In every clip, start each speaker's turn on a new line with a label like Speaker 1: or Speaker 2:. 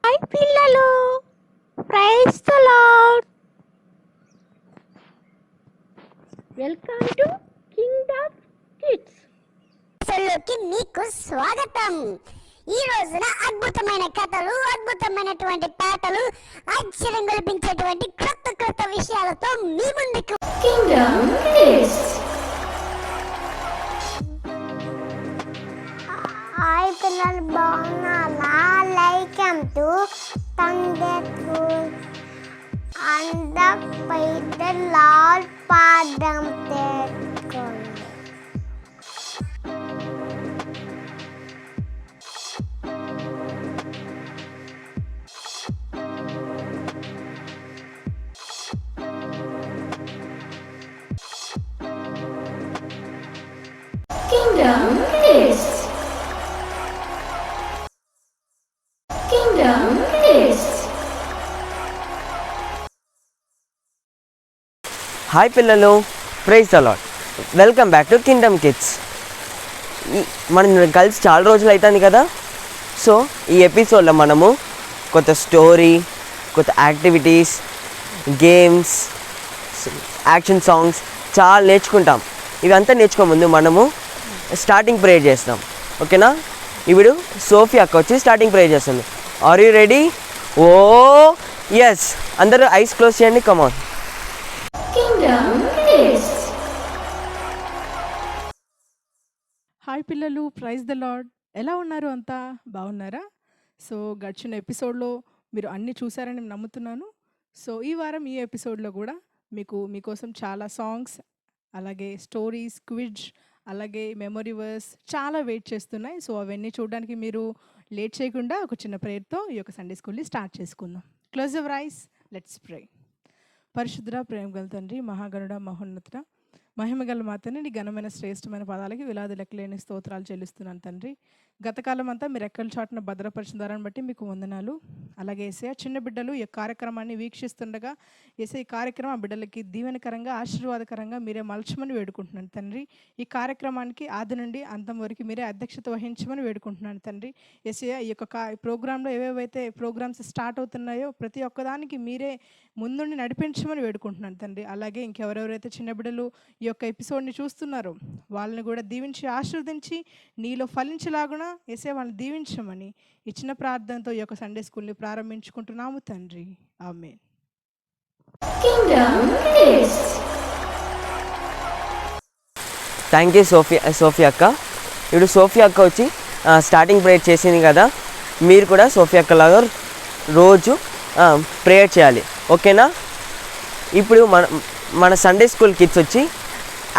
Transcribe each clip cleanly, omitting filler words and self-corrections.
Speaker 1: Hi పిల్లలు, praise the Lord. Welcome to Kingdom Kids.
Speaker 2: లోకి మీకు స్వాగతం. ఈ రోజున అద్భుతమైన కథలు, అద్భుతమైనటువంటి పాటలు, ఆశ్చర్యం కల్పించేటువంటి కొత్త కొత్త విషయాలతో మీ ముందుకు
Speaker 1: కింగ్డమ్ కిడ్స్.
Speaker 2: హాయ్ పిల్లలు, బాగున్నారా? Welcome to thunder school. అందపై లార్డ్ పాదం తెచ్చుకోండి.
Speaker 1: Kingdom Kids. Kingdom Kids.
Speaker 3: Hi పిల్లలు, praise the Lord. Welcome back to Kingdom Kids. మనం కలిసి చాలా రోజులు అవుతుంది కదా. సో ఈ ఎపిసోడ్లో మనము కొత్త స్టోరీ, కొత్త యాక్టివిటీస్, గేమ్స్, యాక్షన్ సాంగ్స్ చాలా నేర్చుకుంటాం. ఇవంతా నేర్చుకోముందు మనము స్టార్టింగ్ ప్రేయర్ చేస్తాం. ఓకేనా? ఇప్పుడు సోఫీ అక్క వచ్చి స్టార్టింగ్ ప్రేయర్ చేస్తుంది. Are you ready? Oh yes. అందరూ ఐస్ క్లోజ్ చేయండి. కమాన్.
Speaker 1: Kingdom Kids.
Speaker 4: హాయ్ పిల్లలు, ప్రైజ్ ద లార్డ్. ఎలా ఉన్నారు? అంతా బాగున్నారా? సో గడిచిన ఎపిసోడ్లో మీరు అన్నీ చూసారని నేను నమ్ముతున్నాను. సో ఈ వారం ఈ ఎపిసోడ్లో కూడా మీకోసం చాలా సాంగ్స్, అలాగే స్టోరీస్, క్విజ్, అలాగే మెమొరీ వర్స్ చాలా వెయిట్ చేస్తున్నాయి. సో అవన్నీ చూడడానికి మీరు లేట్ చేయకుండా ఒక చిన్న ప్రేయర్తో ఈ యొక్క సండే స్కూల్ని స్టార్ట్ చేసుకుందాం. Close your eyes, let's pray. పరిశుద్ధ, ప్రేమ గల తండ్రి, మహాగణుడ, మహోన్నతుడ, మహిమగల మాతని నీ ఘనమైన శ్రేష్టమైన పదాలకి విలాది లెక్కలేని స్తోత్రాలు చెల్లిస్తున్నాను తండ్రి. గతకాలం అంతా మీరు ఎక్కల చాటున భద్రపరిచిన దారాన్ని బట్టి మీకు వందనాలు. అలాగే ఏసయ్య, చిన్న బిడ్డలు ఈ కార్యక్రమాన్ని వీక్షిస్తుండగా ఏసయ్య, ఈ కార్యక్రమం ఆ బిడ్డలకి దీవెనకరంగా, ఆశీర్వాదకరంగా మీరే మలచమని వేడుకుంటున్నాను తండ్రి. ఈ కార్యక్రమానికి ఆది నుండి అంతం వరకు మీరే అధ్యక్షత వహించమని వేడుకుంటున్నాను తండ్రి. ఏసయ్య, ఈ యొక్క ప్రోగ్రాంలో ఏవేవైతే ప్రోగ్రామ్స్ స్టార్ట్ అవుతున్నాయో ప్రతి ఒక్కదానికి మీరే ముందుండి నడిపించమని వేడుకుంటున్నాను తండ్రి. అలాగే ఇంకెవరెవరైతే చిన్న బిడ్డలు ఈ యొక్క ఎపిసోడ్ని చూస్తున్నారో వాళ్ళని కూడా దీవించి ఆశీర్వదించి నీలో ఫలించలాగున ఏసే వాళ్ళని దీవించమని ఇచ్చిన ప్రార్థనతో ఈ యొక్క సండే స్కూల్ని ప్రారంభించుకుంటున్నాము తండ్రి. ఆమేన్.
Speaker 3: థ్యాంక్ యూ సోఫీ అక్క. ఇప్పుడు సోఫీ అక్క వచ్చి స్టార్టింగ్ ప్రేయర్ చేసింది కదా, మీరు కూడా సోఫీ అక్కలాగా రోజు ప్రేయర్ చేయాలి. ఓకేనా? ఇప్పుడు మన సండే స్కూల్ కిడ్స్ వచ్చి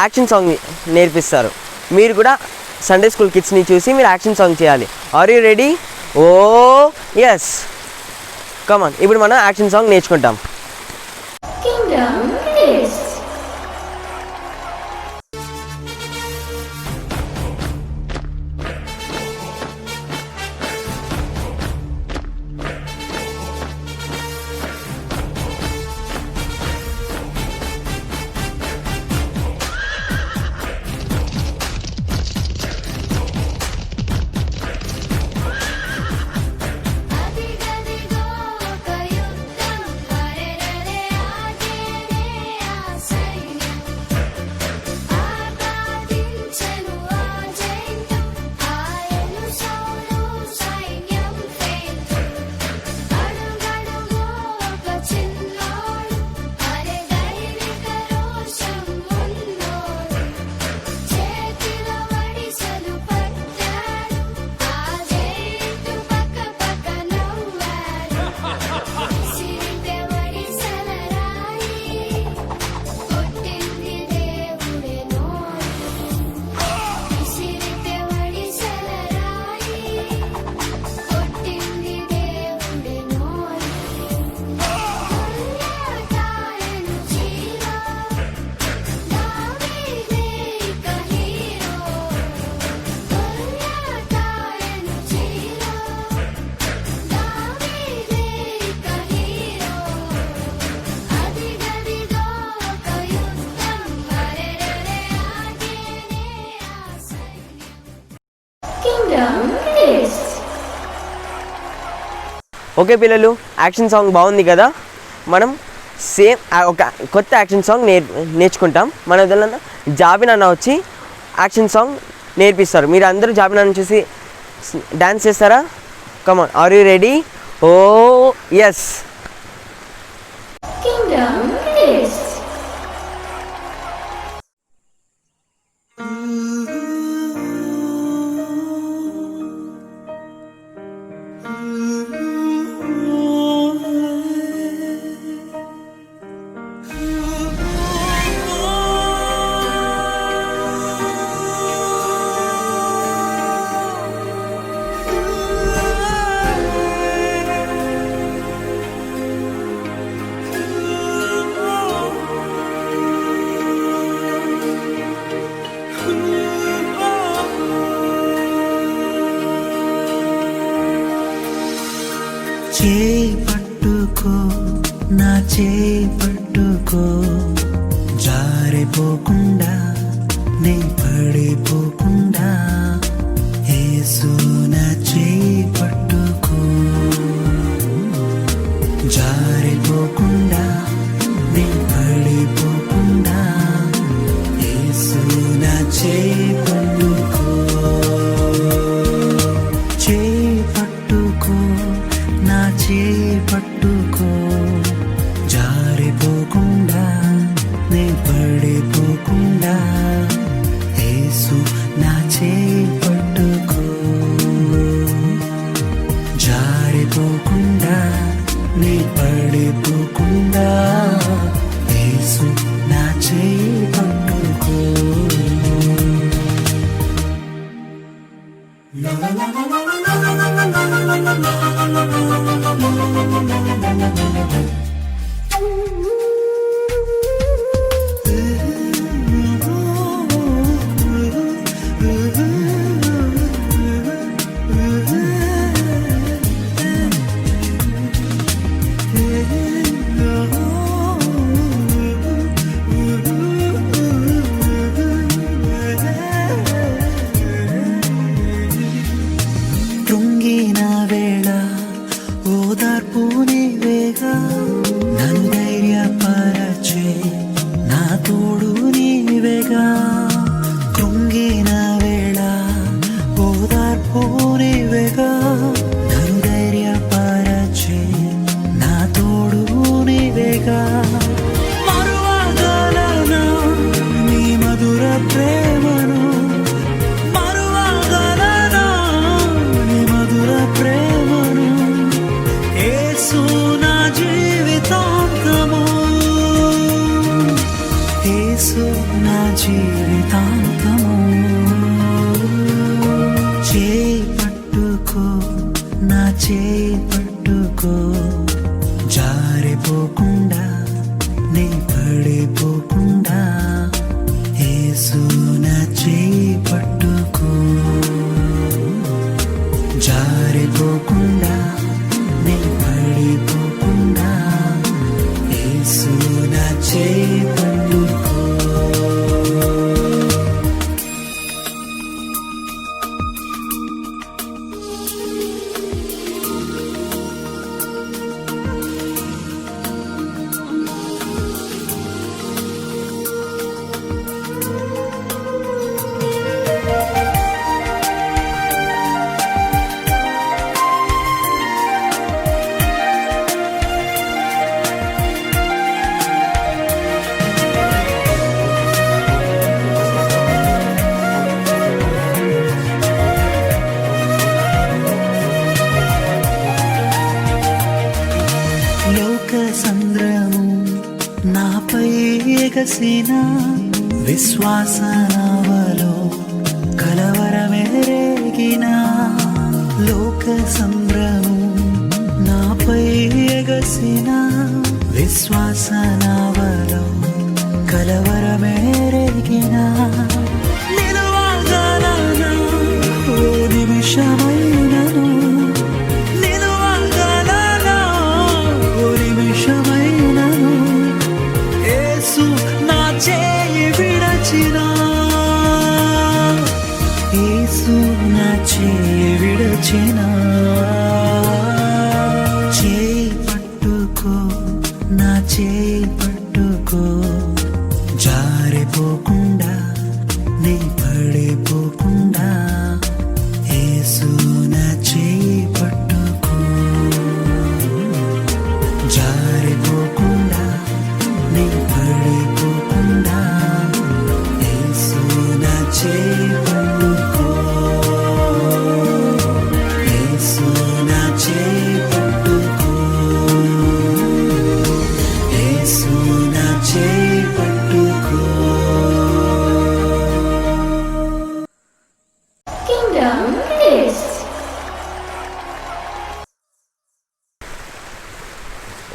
Speaker 3: యాక్షన్ సాంగ్ నేర్పిస్తారు. మీరు కూడా సండే స్కూల్ కిడ్స్ని చూసి మీరు యాక్షన్ సాంగ్ చేయాలి. Are you ready? Oh yes. Come on. ఇప్పుడు మనం యాక్షన్ సాంగ్ నేర్చుకుంటాం.
Speaker 1: Kingdom Kids.
Speaker 5: అదిగదిగో ఒక యుద్ధం, అరెరెరె ఆగేనే.
Speaker 1: Kingdom Kids.
Speaker 3: ఓకే పిల్లలు, యాక్షన్ సాంగ్ బాగుంది కదా. మనం సేమ్ ఒక కొత్త యాక్షన్ సాంగ్ నేర్చుకుంటాం. మన వల్ల జాబిన్ అన్న వచ్చి యాక్షన్ సాంగ్ నేర్పిస్తారు. మీరు అందరూ జాబిన్ అన్న చూసి డాన్స్ చేస్తారా? Come on, are you ready? Oh yes.
Speaker 1: Kingdom Kids.
Speaker 5: చేయి పట్టుకో, నా చేయి పట్టుకో, జారిపోకుండా నే పడిపోకుండా, యేసు నా చేయి పట్టుకో, జారిపోకుండా నే పడిపోకుండా, యేసు నా చేయి పట్టుకో, చేయి పట్టుకో, నా చేయి పట్టుకో, జారిపోకుండా నే పడిపోకుండా, యేసు నా చేయి పట్టుకో, జారిపోకుండా నే పడిపోకుండా, యేసు నా చేయి పట్టుకో. కృంగిన వేళ ఓదార్పు నీవేగా, నన్ను ధైర్యపరచే నా తోడు నీవేగా. కృంగిన వేళ ఓదార్పు నీవేగా, నన్ను ధైర్యపరచే నా తోడు నీవేగా. మరువగలనా నీ మధుర ప్రేమను, మరువగలనా నీ మధుర ప్రేమను, యేసు నా జీవితాంతము, యేసు నా జీవితాంతము. చేయి పట్టుకో, నా చేయి పట్టుకో, జారిపోకుండా నే పడిపోకుండా, యేసు నా చేయి పట్టుకో, జారిపోకుండా నే పడిపోకుండా, యేసు నా చేయి పట్టుకో. లోక సంద్రము నాపై ఎగసిన, విశ్వాస నావలో కలవరమేరేగిన. లోక సంద్రము నాపై ఎగసిన, విశ్వాస నావలో కలవరమేరేగిన. నిలువగలనా ఓ నిమిషమైనను, నిలువగలనా ఓ నిమిషమైనను, యేసు నా చేయి విడచిన, యేసు యేసు నా చేయి విడచిన చేయి పట్టుకో నా చేయి పట్టుకో జారిపోకుండా నీ పడిపోకుండా యేసు నా చేయి పట్టుకో జారిపోకుండా నీ పడిపోకుండా యేసు నా చేయి పట్టుకో యేసు నా చేయి పట్టుకో యేసు నా చేయి పట్టుకో
Speaker 1: Kingdom Kids.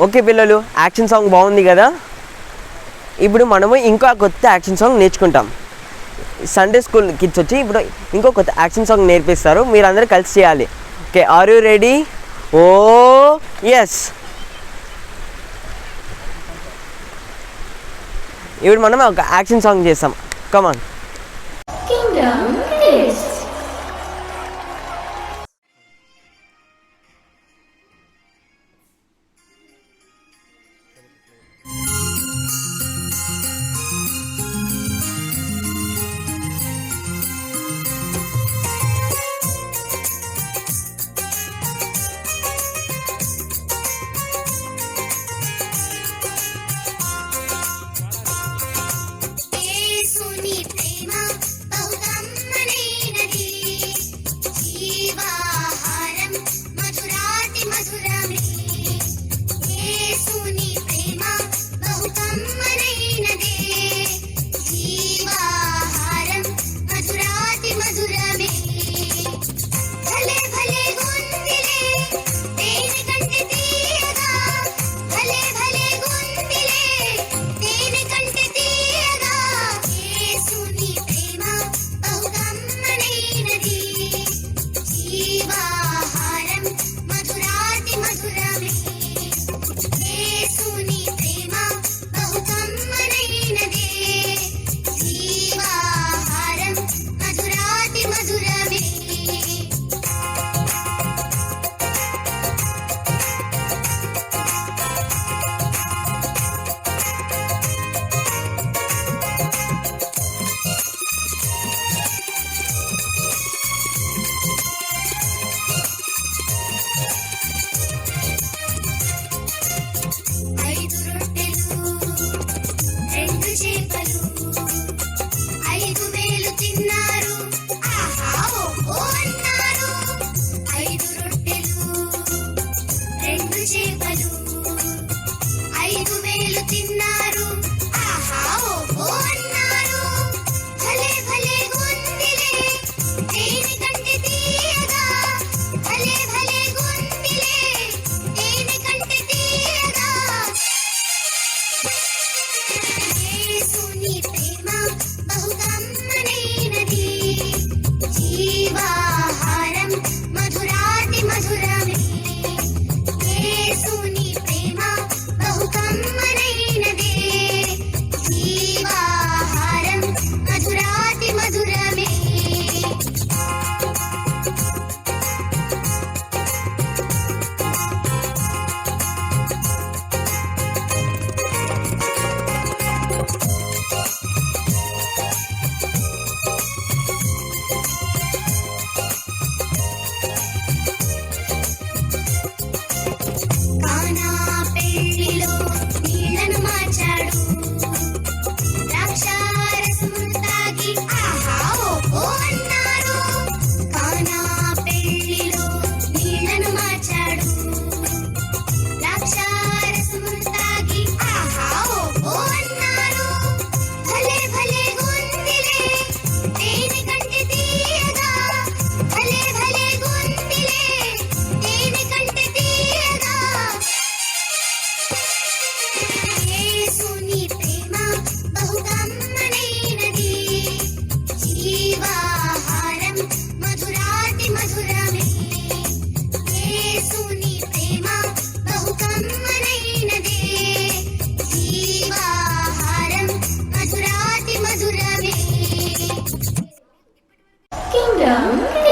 Speaker 3: ఓకే పిల్లలు, యాక్షన్ సాంగ్ బాగుంది కదా. ఇప్పుడు మనము ఇంకో కొత్త యాక్షన్ సాంగ్ నేర్చుకుంటాం. సండే స్కూల్ కిడ్స్ వచ్చి ఇప్పుడు ఇంకో కొత్త యాక్షన్ సాంగ్ నేర్పిస్తారు, మీరు అందరూ కలిసి చేయాలి. Okay, are you ready? Oh yes. ఇప్పుడు మనం ఒక యాక్షన్ సాంగ్ చేస్తాం. కమాన్.
Speaker 1: Kingdom Kids.
Speaker 2: యేసుని ప్రేమ బహుకమ్మనైనది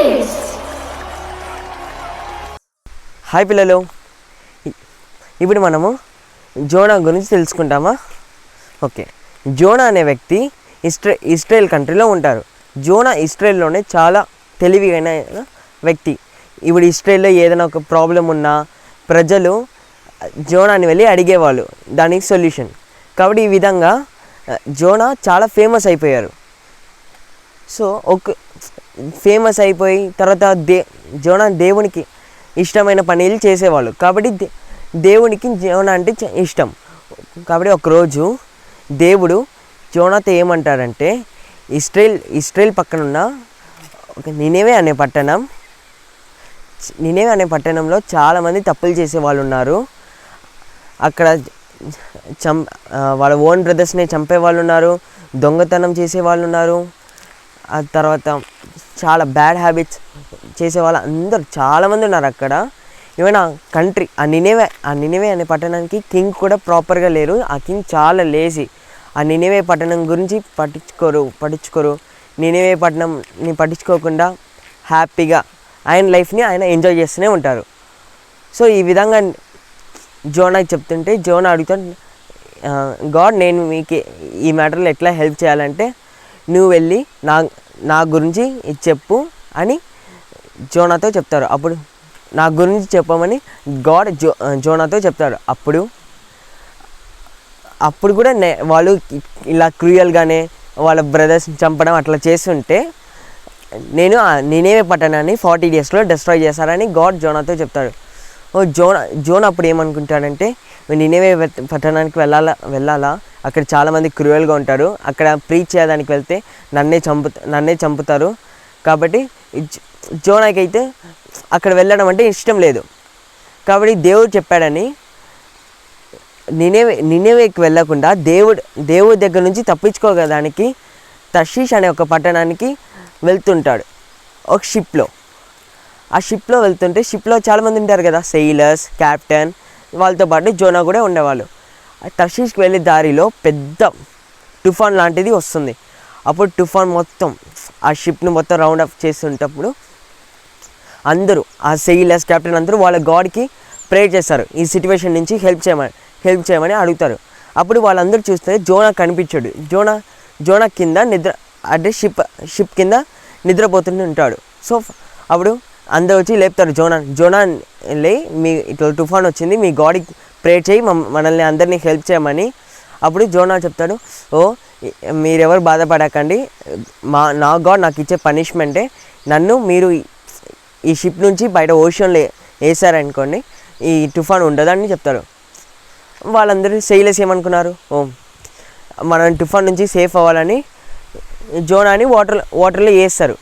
Speaker 1: Kids.
Speaker 3: హాయ్ పిల్లలు, ఇప్పుడు మనము జోనా గురించి తెలుసుకుంటామా? ఓకే, జోనా అనే వ్యక్తి ఇస్రాయేల్ కంట్రీలో ఉంటారు. జోనా ఇస్రాయేల్లోనే చాలా తెలివైన వ్యక్తి. ఇప్పుడు ఇస్రాయేల్లో ఏదైనా ఒక ప్రాబ్లం ఉన్నా ప్రజలు జోనాని వెళ్ళి అడిగేవాళ్ళు దానికి సొల్యూషన్. కాబట్టి ఈ విధంగా జోనా చాలా ఫేమస్ అయిపోయారు. సో ఫేమస్ అయిపోయి తర్వాత జోనా దేవునికి ఇష్టమైన పనులు చేసేవాళ్ళు. కాబట్టి దేవునికి జోనా అంటే ఇష్టం. కాబట్టి ఒకరోజు దేవుడు జోనాతో ఏమంటాడంటే, ఇస్రాయేల్ పక్కన ఉన్న ఒక నినెవే అనే పట్టణంలో చాలామంది తప్పులు చేసే వాళ్ళు ఉన్నారు. అక్కడ వాళ్ళ ఓన్ బ్రదర్స్ని చంపే వాళ్ళు ఉన్నారు, దొంగతనం చేసే వాళ్ళు ఉన్నారు, ఆ తర్వాత చాలా బ్యాడ్ హ్యాబిట్స్ చేసేవాళ్ళు అందరూ చాలామంది ఉన్నారు అక్కడ. ఏమైనా కంట్రీ ఆ నినెవే అనే పట్టణానికి కింగ్ కూడా ప్రాపర్గా లేరు. ఆ కింగ్ చాలా లేజీ. ఆ నినెవే పట్టణం గురించి పట్టించుకోరు. నినెవే పట్టణంని పట్టించుకోకుండా హ్యాపీగా ఆయన లైఫ్ని ఆయన ఎంజాయ్ చేస్తూనే ఉంటారు. సో ఈ విధంగా జోనాకి చెప్తుంటే జోనా అడుగుతాడు, గాడ్ నేను మీకు ఈ మ్యాటర్లో ఎట్లా హెల్ప్ చేయాలంటే నువ్వు వెళ్ళి నా గురించి ఇది చెప్పు అని జోనాతో చెప్తారు. అప్పుడు నా గురించి చెప్పమని గాడ్ జోనాతో చెప్తారు. అప్పుడు కూడా వాళ్ళు ఇలా క్రూయల్గానే వాళ్ళ బ్రదర్స్ని చంపడం అట్లా చేస్తుంటే నేను నినెవే పట్టణాన్ని 40 daysలో డిస్ట్రాయ్ చేశారని గాడ్ జోనాతో చెప్తాడు. జోనా అప్పుడు ఏమనుకుంటాడంటే, నినెవే పట్టణానికి వెళ్ళాలా, అక్కడ చాలామంది క్రూయల్గా ఉంటారు, అక్కడ ప్రీచ్ చేయడానికి వెళ్తే నన్నే చంపుతారు. కాబట్టి జోనాకి అయితే అక్కడ వెళ్ళడం అంటే ఇష్టం లేదు. కాబట్టి దేవుడు చెప్పాడని నినెవేకి వెళ్ళకుండా దేవుడి దగ్గర నుంచి తప్పించుకోగడానికి తర్షీష్ అనే ఒక పట్టణానికి వెళ్తుంటాడు ఒక షిప్లో. ఆ షిప్లో వెళ్తుంటే షిప్లో చాలామంది ఉంటారు కదా, సెయిలర్స్, క్యాప్టెన్, వాళ్ళతో పాటు జోనా కూడా ఉండేవాళ్ళు. తర్షీష్కి వెళ్ళే దారిలో పెద్ద తుఫాన్ లాంటిది వస్తుంది. అప్పుడు తుఫాన్ మొత్తం ఆ షిప్ని మొత్తం రౌండ్ అప్ చేస్తుంటప్పుడు అందరూ ఆ సెయిలర్స్, క్యాప్టెన్ అందరూ వాళ్ళ గాడ్కి ప్రేయర్ చేస్తారు. ఈ సిచ్యువేషన్ నుంచి హెల్ప్ చేయమని అడుగుతారు. అప్పుడు వాళ్ళందరూ చూస్తే జోనా కనిపించాడు. జోనా కింద అంటే షిప్ కింద నిద్రపోతుంటాడు. సో అప్పుడు అందరూ వచ్చి లేపుతారు జోనా లే, మీ ఇట్లా తుఫాన్ వచ్చింది, మీ గాడ్కి ప్రేయర్ చేయి, మనల్ని అందరినీ హెల్ప్ చేయమని. అప్పుడు జోనా చెప్తాడు, మీరెవరు బాధపడకండి, నా గాడ్ నాకు ఇచ్చే పనిష్మెంటే, మీరు ఈ షిప్ నుంచి బయట ఓషన్లో వేసారనుకోండి ఈ తుఫాన్ ఉండదని చెప్తారు. వాళ్ళందరూ సెయిలర్స్ ఏమనుకున్నారు, మనం తుఫాన్ నుంచి సేఫ్ అవ్వాలని జోనాని వాటర్లో వేస్తారు.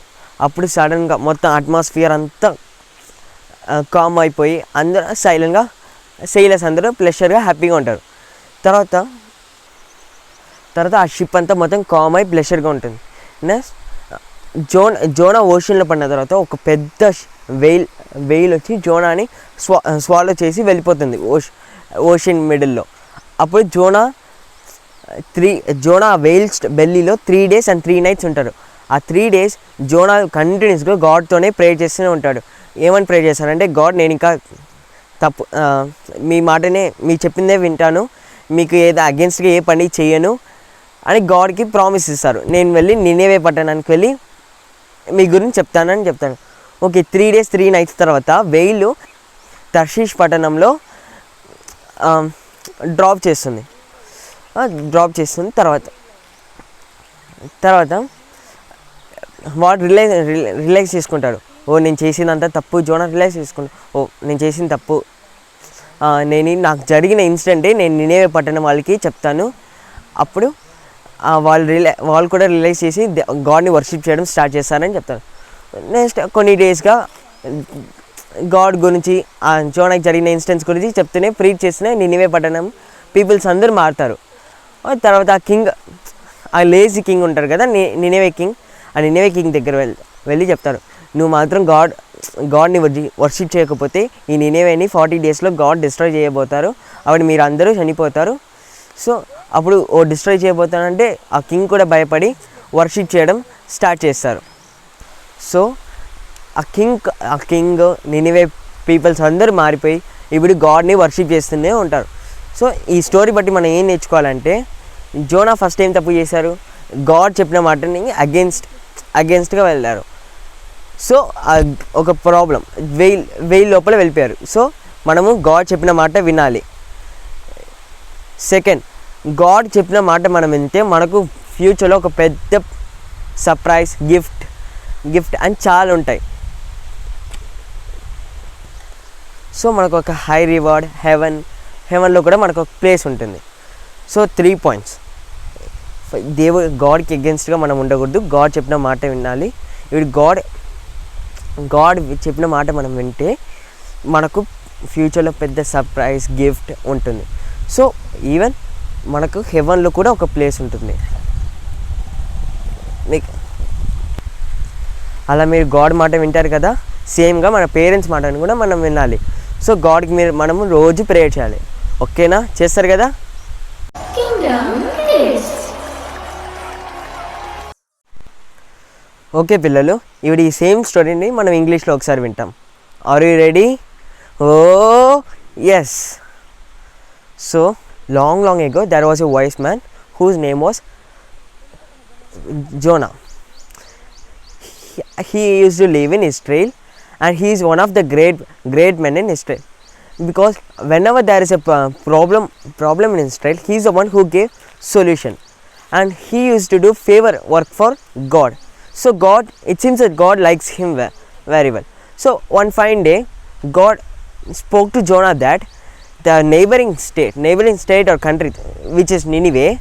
Speaker 3: అప్పుడు సడన్గా మొత్తం అట్మాస్ఫియర్ అంతా కామ్ అయిపోయి అందరూ సైలెంట్గా సెయిలర్స్ అందరూ ప్లెషర్గా హ్యాపీగా ఉంటారు. తర్వాత ఆ షిప్ అంతా మొత్తం కామ్ అయి ప్లెషర్గా ఉంటుంది. నెక్స్ట్ జోనా ఓషన్లో పడిన తర్వాత ఒక పెద్ద వెయిల్ వచ్చి జోనాని స్వాలో చేసి వెళ్ళిపోతుంది ఓషన్ మిడిల్లో. అప్పుడు Zona veil బెల్లీలో 3 days and 3 nights ఉంటారు. ఆ 3 days జోనా కంటిన్యూస్గా గాడ్తోనే ప్రేయర్ చేస్తూనే ఉంటాడు. ఏమని ప్రేయర్ చేస్తారంటే, గాడ్ నేను ఇంకా మీ మాటనే, మీరు చెప్పిందే వింటాను, మీకు ఏదో అగెన్స్ట్గా ఏ పని చేయను అని గాడ్కి ప్రామిస్ ఇస్తారు. నేను వెళ్ళి నినెవే పట్టణానికి వెళ్ళి మీ గురించి చెప్తాను. ఓకే, 3 days 3 nights తర్వాత వెయిల్ తర్షీష్ పట్టణంలో డ్రాప్ చేస్తుంది. తర్వాత వాడు రిలైజ్ చేసుకుంటాడు, నేను చేసిందంతా తప్పు. జోనా రిలైజ్ చేసుకుంటాడు, నేను చేసిన తప్పు, నాకు జరిగిన ఇన్సిడెంటే నేను నినెవే పట్టణం వాళ్ళకి చెప్తాను. అప్పుడు వాళ్ళు కూడా రిలైజ్ చేసి గాడ్ని వర్షిప్ చేయడం స్టార్ట్ చేస్తారని చెప్తారు. నెక్స్ట్ కొన్ని డేస్గా గాడ్ గురించి, జోనాకి జరిగిన ఇన్సిడెంట్స్ గురించి చెప్తూనే ప్రీచ్ చేస్తూనే నినెవే పట్టణం పీపుల్స్ అందరూ మారుతారు. తర్వాత ఆ లేజీ కింగ్ ఉంటారు కదా, నినెవే కింగ్ దగ్గర వెళ్ళి చెప్తారు, నువ్వు మాత్రం గాడ్ని వర్షిప్ చేయకపోతే ఈ నినెవేని 40 daysలో గాడ్ డిస్ట్రాయ్ చేయబోతారు, అప్పుడు మీరు అందరూ చనిపోతారు. సో అప్పుడు డిస్ట్రాయ్ చేయబోతానంటే ఆ కింగ్ కూడా భయపడి వర్షిప్ చేయడం స్టార్ట్ చేస్తారు. సో కింగ్ నినివే పీపుల్స్ అందరూ మారిపోయి ఇప్పుడు గాడ్ని వర్షిప్ చేస్తూనే ఉంటారు. సో ఈ స్టోరీ బట్టి మనం ఏం నేర్చుకోవాలంటే, జోనా ఫస్ట్ ఏం తప్పు చేశారు, గాడ్ చెప్పిన మాటని అగేన్స్ట్గా వెళ్ళారు. సో ఒక ప్రాబ్లం, వెయిల్ లోపల వెళ్ళిపోయారు. సో మనము గాడ్ చెప్పిన మాట వినాలి. సెకండ్, గాడ్ చెప్పిన మాట మనం వింటే మనకు ఫ్యూచర్లో ఒక పెద్ద సర్ప్రైజ్, గిఫ్ట్ అని చాలా ఉంటాయి. సో మనకు ఒక హై రివార్డ్, హెవెన్లో కూడా మనకు ఒక ప్లేస్ ఉంటుంది. So 3 points. గాడ్కి అగెన్స్ట్గా మనం ఉండకూడదు, గాడ్ చెప్పిన మాట వినాలి. ఇప్పుడు గాడ్ చెప్పిన మాట మనం వింటే మనకు ఫ్యూచర్లో పెద్ద సర్ప్రైజ్, గిఫ్ట్ ఉంటుంది. సో ఈవెన్ మనకు హెవెన్లో కూడా ఒక ప్లేస్ ఉంటుంది. అలా మీరు గాడ్ మాట వింటారు కదా, సేమ్గా మన పేరెంట్స్ మాటను కూడా మనం వినాలి. సో గాడ్కి మనము రోజు ప్రేయర్ చేయాలి. ఓకేనా? చేస్తారు కదా?
Speaker 1: Kingdom Kids.
Speaker 3: ఓకే పిల్లలు, ఇప్పుడు ఈ సేమ్ స్టోరీని మనం ఇంగ్లీష్లో ఒకసారి వింటాం. Are you ready? Oh yes. So long ago there was a wise man whose name was Jonah. He used to live in Israel, and he is one of the great men in Israel, because whenever there is a problem in Israel, he is the one who gave solution, and he used to do favor work for God. So it seems that God likes him very well. So one fine day, God spoke to Jonah that the neighboring state or country, which is Nineveh,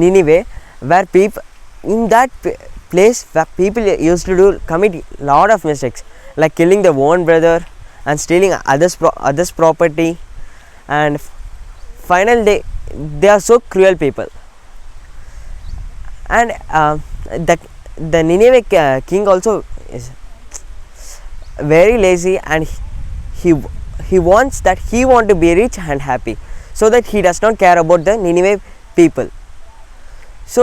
Speaker 3: Nineveh, where people in that place, where people used to commit lot of mistakes, like killing their own brother and stealing others property, and finally they are so cruel people. And the Nineveh king also is very lazy, and he wants to be rich and happy, so that he does not care about the Nineveh people. So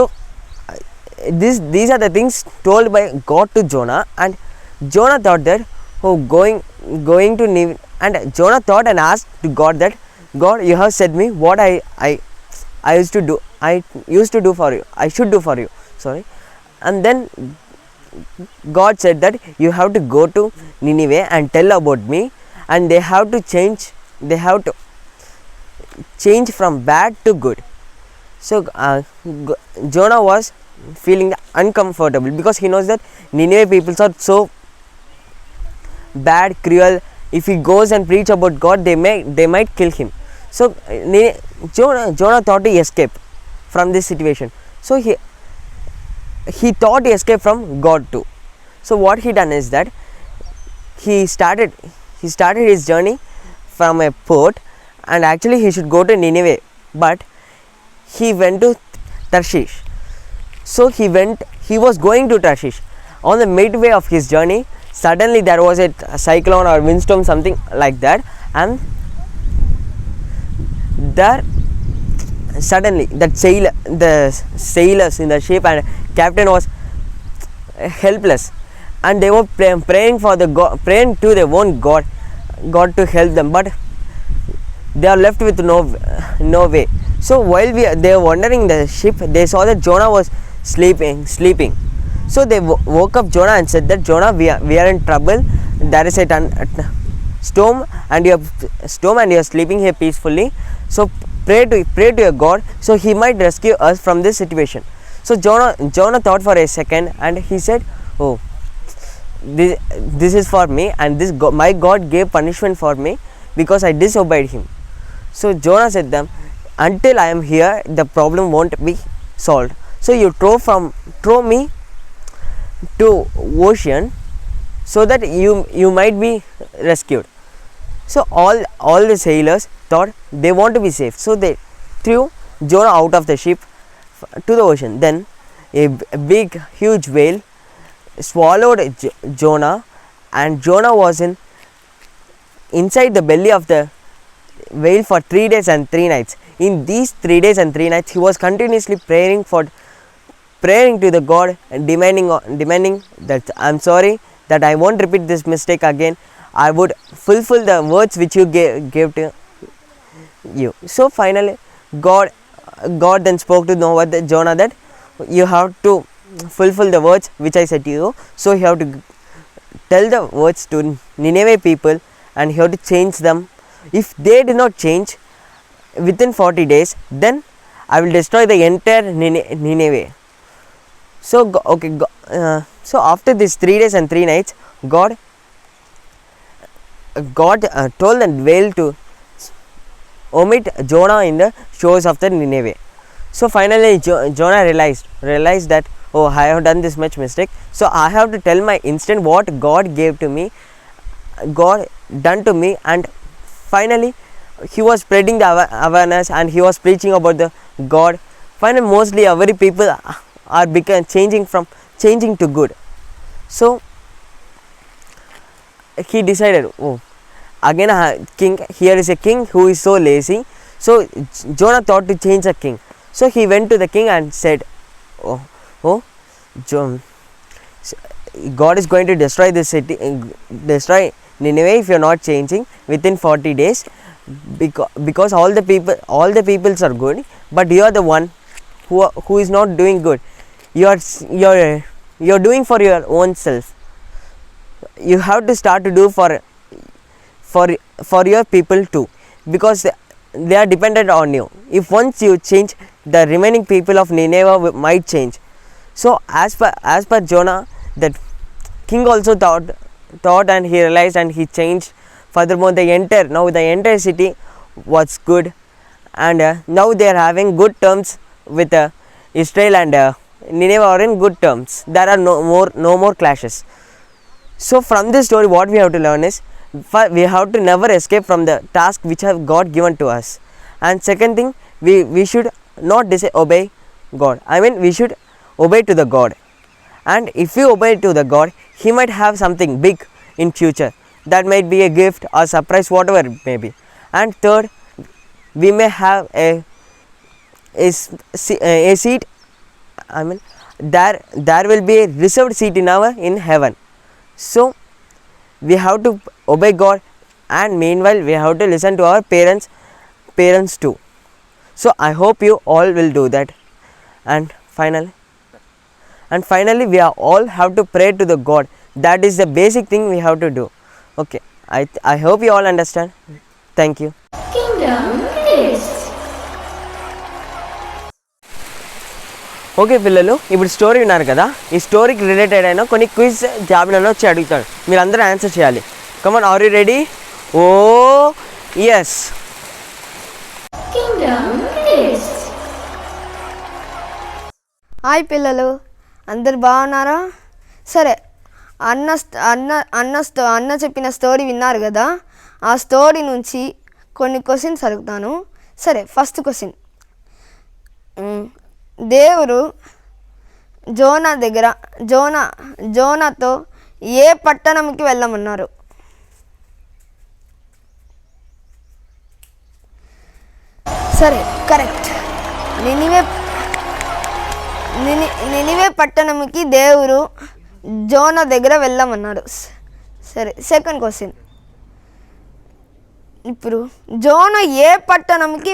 Speaker 3: these are the things told by God to Jonah, and Jonah thought that going to Nineveh, and Jonah thought and asked to God that, God, you have said me what I used to do for you, I should do for you, sorry. And then God said that you have to go to Nineveh and tell about me, and they have to change from bad to good. So Jonah was feeling uncomfortable, because he knows that Nineveh people are so bad, cruel. If he goes and preach about God, they might kill him. So Jonah thought to escape from this situation. So he thought to escape from God too. So what he done is that he started his journey from a port, and actually he should go to Nineveh, but he went to Tarshish. So he was going to Tarshish. On the midway of his journey, suddenly there was a cyclone or windstorm, something like that, and there suddenly the sailors in the ship and captain was helpless, and they were praying to their own God to help them, but they are left with no way. So while they were wandering the ship, they saw that Jonah was sleeping. So they woke up Jonah and said that, Jonah, we are in trouble. There is a storm, and you are sleeping here peacefully. So pray to your God, so he might rescue us from this situation. So Jonah thought for a second, and he said, oh, this is for me, and my God gave punishment for me because I disobeyed him. So Jonah said them, until I am here, the problem won't be solved. So you throw me to ocean, so that you might be rescued. So all the sailors thought they want to be safe, so they threw Jonah out of the ship to the ocean. Then a big huge whale swallowed Jonah, and Jonah was inside the belly of the wailed for 3 days and 3 nights. In these 3 days and 3 nights, he was continuously praying to the God and demanding that I'm sorry that I won't repeat this mistake again. I would fulfill the words which you gave to you. So finally, God then spoke to Jonah that you have to fulfill the words which I said to you. So you have to tell the words to Nineveh people and you have to change them. If they do not change within 40 days, then I will destroy the entire Nineveh. So so after these 3 days and 3 nights, God told the whale to omit Jonah in the shores of the Nineveh. So finally Jonah realized that, oh, I have done this much mistake, so I have to tell my instant what God God done to me. And finally he was spreading the awareness and he was preaching about the God. Finally mostly every people are changing to good. So he decided, oh, again here is a king who is so lazy. So Jonah thought to change the king. So he went to the king and said, God is going to destroy this city, destroy Nineveh if you are not changing within 40 days, because all the peoples are good, but you are the one who is not doing good. You are doing for your own self. You have to start to do for your people too, because they are dependent on you. If once you change, the remaining people of Nineveh might change. So as per Jonah, that king also thought and he realized and he changed. Furthermore, the entire city was good, and now they are having good terms with Israel, and Nineveh are in good terms. There are no more clashes. So from this story, what we have to learn is we have to never escape from the task which have God given to us. And second thing, we should not disobey God. I mean, we should obey to the God. And if we obey to the God, He might have something big in future. That might be a gift or surprise, whatever it may be. And third, we may have a seat. I mean, there will be a reserved seat in heaven. So we have to obey God, and meanwhile we have to listen to our parents too. So I hope you all will do that. And finally we all have to pray to the God. That is the basic thing we have to do. Okay, I hope you all understand. Thank you.
Speaker 1: Kingdom Kids.
Speaker 3: Okay పిల్లలు, ఇప్పుడు story విన్నారు కదా. ఈ స్టోరీకి related అయిన కొన్ని quiz జాబితాను వచ్చి అడుగుతాడు. మీరు అందరూ ఆన్సర్ చేయాలి. Come on, are you ready? Oh yes.
Speaker 1: Kingdom Kids.
Speaker 6: Hi పిల్లలు, అందరు బాగున్నారా? సరే, అన్న చెప్పిన స్టోరీ విన్నారు కదా. ఆ స్టోరీ నుంచి కొన్ని క్వశ్చన్స్ అడుగుతాను. సరే, ఫస్ట్ క్వశ్చన్. దేవుడు జోనాతో ఏ పట్టణంకి వెళ్ళమన్నారు? సరే, కరెక్ట్. నినివే పట్టణంకి దేవుడు జోనా దగ్గర వెళ్ళమన్నారు. సరే, సెకండ్ క్వశ్చన్. ఇప్పుడు జోనా ఏ పట్టణంకి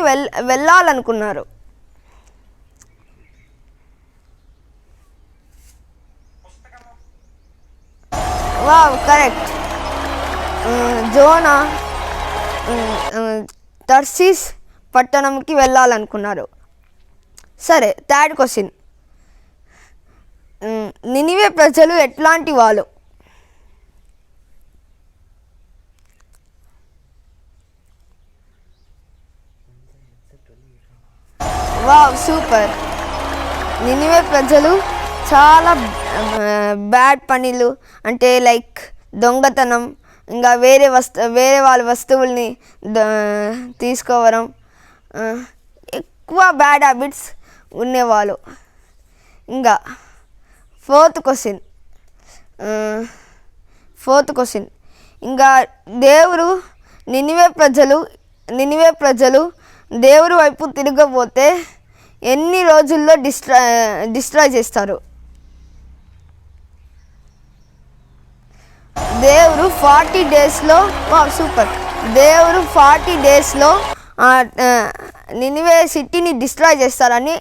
Speaker 6: వెళ్ళాలనుకున్నారు? Wow, correct. జోనా తర్సీస్ పట్టణంకి వెళ్ళాలనుకున్నారు. సరే, థర్డ్ క్వశ్చన్. నినివే ప్రజలు ఎట్లాంటి వాళ్ళు? Wow, super. నినివే ప్రజలు చాలా బ్యాడ్ పనులు, అంటే లైక్ దొంగతనం, ఇంకా వేరే వాళ్ళ వస్తువుల్ని తీసుకోవడం, ఎక్కువ బ్యాడ్ హ్యాబిట్స్ ఉండేవాళ్ళు. ఇంకా ఫోర్త్ క్వశ్చన్. ఇంకా దేవుడు నినివే ప్రజలు నినివే ప్రజలు దేవుడి వైపు తిరగబోతే ఎన్ని రోజుల్లో డిస్ట్రాయ్ చేస్తారు? దేవుడు 40 డేస్లో సూపర్ దేవుడు 40 డేస్లో నినివే సిటీని డిస్ట్రాయ్ చేస్తారని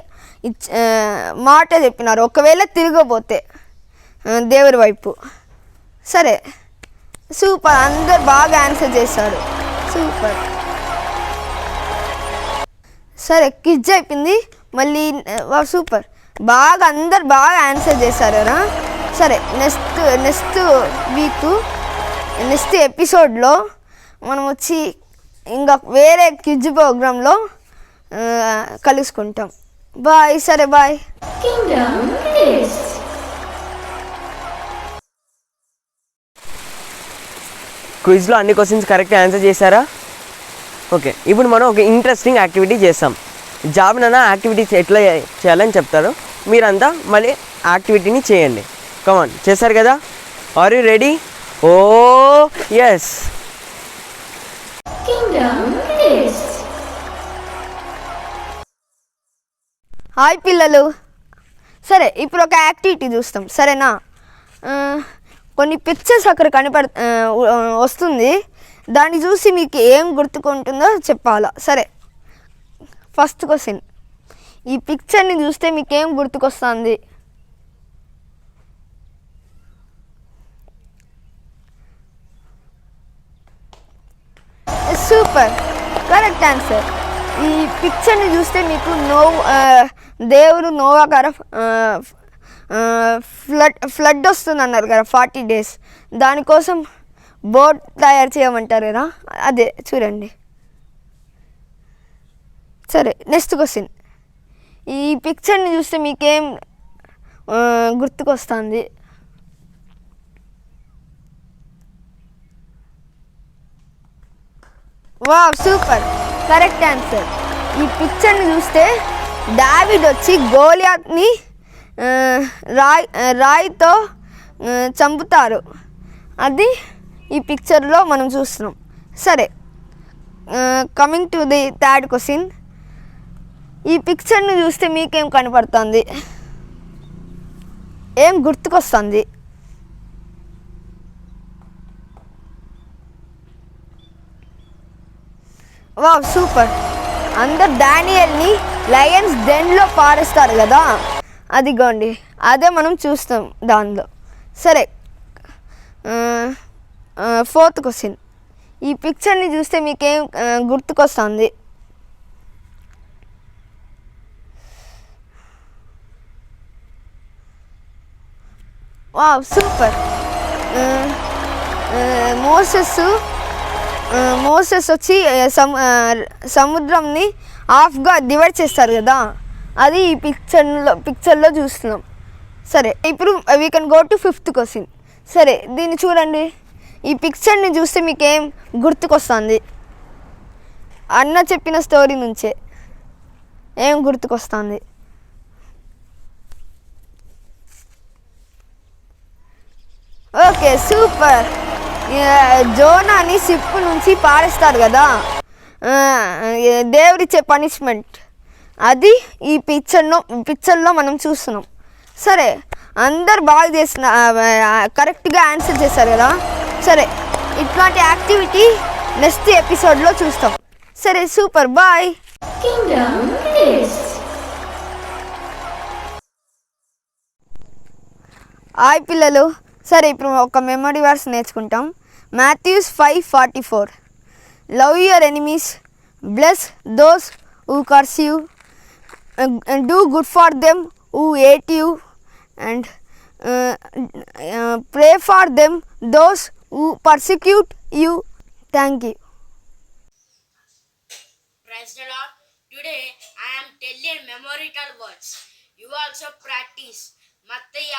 Speaker 6: మాట చెప్పినారు, ఒకవేళ తిరగబోతే దేవుడి వైపు. సరే సూపర్, అందరు బాగా ఆన్సర్ చేశారు, సూపర్. సరే క్విజ్ అయిపోయింది, మళ్ళీ సూపర్, అందరు బాగా ఆన్సర్ చేశారు కదా. సరే నెక్స్ట్ వీక్ నెక్స్ట్ ఎపిసోడ్లో మనం వచ్చి ఇంకా వేరే క్విజ్ ప్రోగ్రాంలో కలుసుకుంటాం. బాయ్. సరే బాయ్.
Speaker 1: Kingdom Kids.
Speaker 3: క్విజ్లో అన్ని క్వశ్చన్స్ కరెక్ట్గా ఆన్సర్ చేశారా? ఓకే, ఇప్పుడు మనం ఒక ఇంట్రెస్టింగ్ యాక్టివిటీ చేస్తాం. జాబ్నన్నా యాక్టివిటీస్ ఎట్లా చేయాలని చెప్తారు, మీరంతా మళ్ళీ యాక్టివిటీని చేయండి. కమాన్, చేశారు కదా? Are you ready? Oh yes.
Speaker 1: Kingdom Kids.
Speaker 6: Hi పిల్లలు. సరే ఇప్పుడు ఒక యాక్టివిటీ చూస్తాం, సరేనా? కొన్ని పిక్చర్స్ అక్కడ వస్తుంది, దాన్ని చూసి మీకు ఏం గుర్తుకుంటుందో చెప్పాలా. సరే, ఫస్ట్ క్వశ్చన్, ఈ పిక్చర్ని చూస్తే మీకు ఏం గుర్తుకొస్తుంది? Super, correct answer. ఈ పిక్చర్ని చూస్తే మీకు దేవుడు నోవా గారు ఫ్లడ్ వస్తుంది అన్నారు కదా 40 డేస్, దానికోసం బోట్ తయారు చేయమంటారు కదా, అదే చూడండి. సరే నెక్స్ట్ క్వశ్చన్, ఈ పిక్చర్ని చూస్తే మీకేం గుర్తుకొస్తుంది? Wow, super, correct answer. ఈ పిక్చర్ని చూస్తే దావీద్ వచ్చి గోలియాత్ని రాయితో చంపుతారు, అది ఈ పిక్చర్లో మనం చూస్తున్నాం. సరే, coming to the third question, ఈ పిక్చర్ని చూస్తే మీకేం కనపడుతుంది? ఏం గుర్తుకొస్తుంది? Wow, super. అందరు డానియల్ని లయన్స్ డెన్లో పారేస్తారు కదా, అదిగోండి, అదే మనం చూస్తాం దానిలో. సరే, ఫోర్త్ క్వశ్చన్, ఈ పిక్చర్ని చూస్తే మీకేం గుర్తుకొస్తుంది? Wow, super. మోసెస్ వచ్చి సముద్రంని హాఫ్గా డివైడ్ చేస్తారు కదా, అది ఈ పిక్చర్లో చూస్తున్నాం. సరే, ఇప్పుడు we can go to fifth question. సరే, దీన్ని చూడండి, ఈ పిక్చర్ని చూస్తే మీకేం గుర్తుకొస్తుంది? అన్న చెప్పిన స్టోరీ నుంచే ఏం గుర్తుకొస్తుంది? Okay, super. జోనాని షిప్ నుంచి పారేస్తారు కదా, దేవుడిచ్చే పనిష్మెంట్, అది ఈ పిక్చర్లో మనం చూస్తున్నాం. సరే, అందరు బాగా చేసిన కరెక్ట్గా ఆన్సర్ చేశారు కదా. సరే, ఇట్లాంటి యాక్టివిటీ నెక్స్ట్ ఎపిసోడ్లో చూస్తాం. సరే, super, bye.
Speaker 1: Kingdom Kids.
Speaker 6: Hi పిల్లలు. సరే, ఇప్పుడు ఒక మెమరీ వర్స్ నేర్చుకుంటాం. Matthews 5:44. Love your enemies, bless those who curse you, and do good for them who hate you, and pray for them those who persecute you. Thank you.
Speaker 7: Praise the Lord. Today I am telling memorial words. You also practice. Mattayya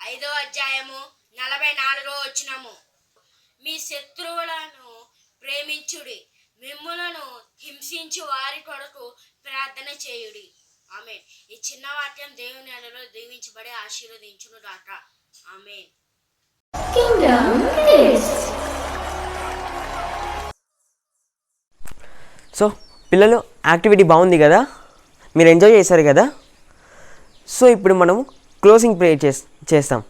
Speaker 7: 5వ అధ్యాయము 44వ వచనము. మీ శత్రువులను ప్రేమించుడి, మిమ్ములను హింసించు వారి కొరకు ప్రార్థన చేయుడి. ఆమేన్. ఈ చిన్న వాక్యం దేవుని నెలలో దీవించబడి ఆశీర్వదించును గాక. ఆమేన్.
Speaker 1: Kingdom Kids.
Speaker 3: సో పిల్లలు యాక్టివిటీ బాగుంది కదా, మీరు ఎంజాయ్ చేశారు కదా. సో ఇప్పుడు మనము క్లోజింగ్ ప్రేయర్ చేస్తాం.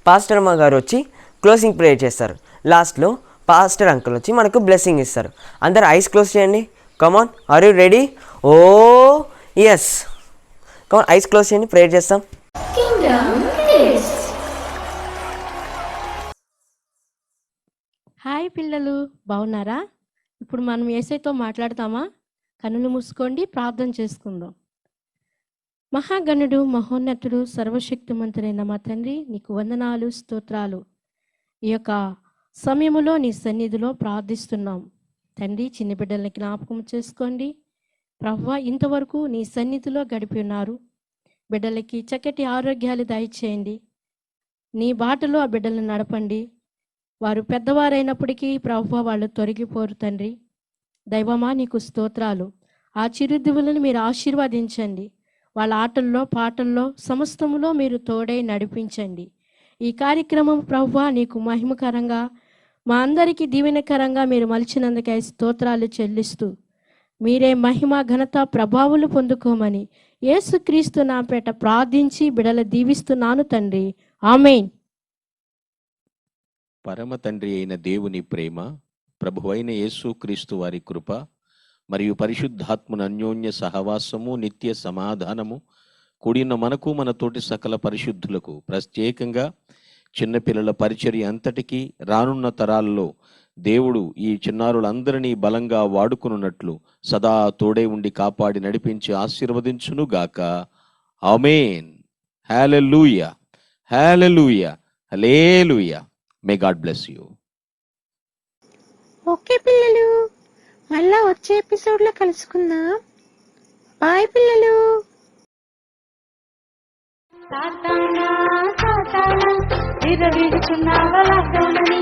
Speaker 3: పాస్టర్ అమ్మ గారు వచ్చి క్లోజింగ్ ప్రేయర్ చేస్తారు. లాస్ట్లో పాస్టర్ అంకుల్ వచ్చి మనకు బ్లెస్సింగ్ ఇస్తారు. అందరు ఐస్ క్లోజ్ చేయండి. Come on, are you ready? Oh yes, come on eyes close చేయండి, ప్రేయర్ చేస్తాం.
Speaker 1: Kingdom Kids.
Speaker 8: హాయ్ పిల్లలు, బాగున్నారా? ఇప్పుడు మనం యేసయ్యతో మాట్లాడతామా? కన్నులు మూసుకోండి, ప్రార్థన చేసుకుందాం. మహాగణుడు, మహోన్నతుడు, సర్వశక్తిమంతుడైన మా తండ్రి, నీకు వందనాలు, స్తోత్రాలు. ఈ యొక్క సమయములో నీ సన్నిధిలో ప్రార్థిస్తున్నాం తండ్రి. చిన్న బిడ్డల్ని జ్ఞాపకం చేసుకోండి ప్రభువా. ఇంతవరకు నీ సన్నిధిలో గడిపి ఉన్నారు. బిడ్డలకి చక్కటి ఆరోగ్యాలు దయచేయండి. నీ బాటలో ఆ బిడ్డలను నడపండి. వారు పెద్దవారైనప్పటికీ ప్రభువా వాళ్ళు తొలగిపోరు తండ్రి. దైవమా నీకు స్తోత్రాలు. ఆ చిరుదివులను మీరు ఆశీర్వదించండి. వాళ్ళ ఆటల్లో, పాటల్లో, సమస్తములో మీరు తోడై నడిపించండి. ఈ కార్యక్రమం ప్రభువా నీకు మహిమకరంగా, మా అందరికీ దీవెనకరంగా మీరు మలిచినందుకై స్తోత్రాలు చెల్లిస్తూ, మీరే మహిమ, ఘనత, ప్రభావాలు పొందుకోమని యేసుక్రీస్తు నాపేట ప్రార్థించి బిడల దీవిస్తున్నాను తండ్రి. ఆమేన్.
Speaker 9: పరమ తండ్రి అయిన దేవుని ప్రేమ, ప్రభువైన యేసుక్రీస్తు వారి కృప మరియు పరిశుద్ధాత్మన అన్యోన్య సహవాసము, నిత్య సమాధానము కూడిన మనకు, మన తోటి సకల పరిశుద్ధులకు, ప్రత్యేకంగా చిన్నపిల్లల పరిచర్య అంతటికీ రానున్న తరాల్లో దేవుడు ఈ చిన్నారులందరినీ బలంగా వాడుకున్నట్లు సదా తోడే ఉండి కాపాడి నడిపించి ఆశీర్వదించునుగాక. Amen. Hallelujah, hallelujah, hallelujah. May God bless you.
Speaker 10: Okay పిల్లలు, మళ్ళా వచ్చే ఎపిసోడ్లో కలుసుకుందాం. బాయ్ పిల్లలు.
Speaker 11: సాతానా సాతానా విరవీడుచున్నావా లాక్డౌన్ అని